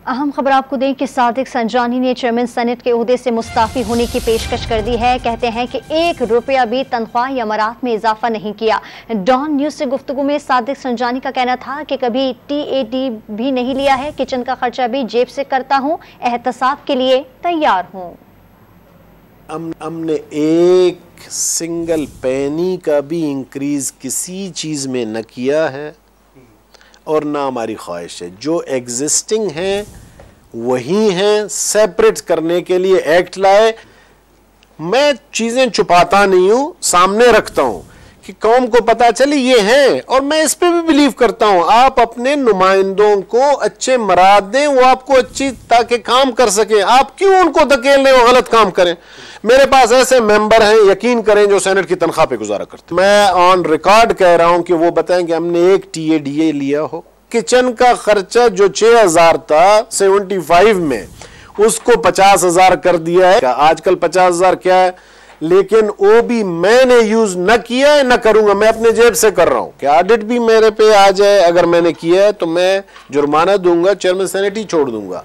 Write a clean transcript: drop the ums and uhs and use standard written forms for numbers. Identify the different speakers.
Speaker 1: अहम खबर आपको दें कि सादिक संजानी ने चेयरमैन सेनेट के ओहदे से मुस्ताफी होने की पेशकश कर दी है। कहते हैं कि 1 रुपया भी तनख्वाह या मरात में इजाफा नहीं किया। डॉन न्यूज से गुफ्तगू में सादिक संजानी का कहना था कि कभी TAD भी नहीं लिया है, किचन का खर्चा भी जेब से करता हूँ, एहतसाब के लिए तैयार हूँ।
Speaker 2: हमने एक सिंगल पैनी का भी इंक्रीज किसी चीज में न किया है और ना हमारी ख्वाहिश है। जो एग्जिस्टिंग हैं वही हैं। सेपरेट करने के लिए एक्ट लाए। मैं चीजें छुपाता नहीं हूं, सामने रखता हूं कि कौम को पता चले ये हैं, और मैं इस पे भी बिलीव करता हूं। आप अपने नुमाइंदों को अच्छे मराद दें, वो आपको अच्छी ताकि काम कर सके। आप क्यों उनको धकेल रहे हो गलत काम करें? मेरे पास ऐसे मेंबर हैं, यकीन करें, जो सेनेट की तनख्वाह पे गुजारा करते। मैं ऑन रिकॉर्ड कह रहा हूं कि वो बताएं कि हमने एक TADA लिया हो। किचन का खर्चा जो 6000 था 75 में, उसको 50,000 कर दिया है। आजकल 50,000 क्या है, लेकिन वो भी मैंने यूज न किया है, न करूंगा। मैं अपने जेब से कर रहा हूं कि ऑडिट भी मेरे पे आ जाए, अगर मैंने किया है तो मैं जुर्माना दूंगा, चेयरमैन सेनेट ही छोड़ दूंगा।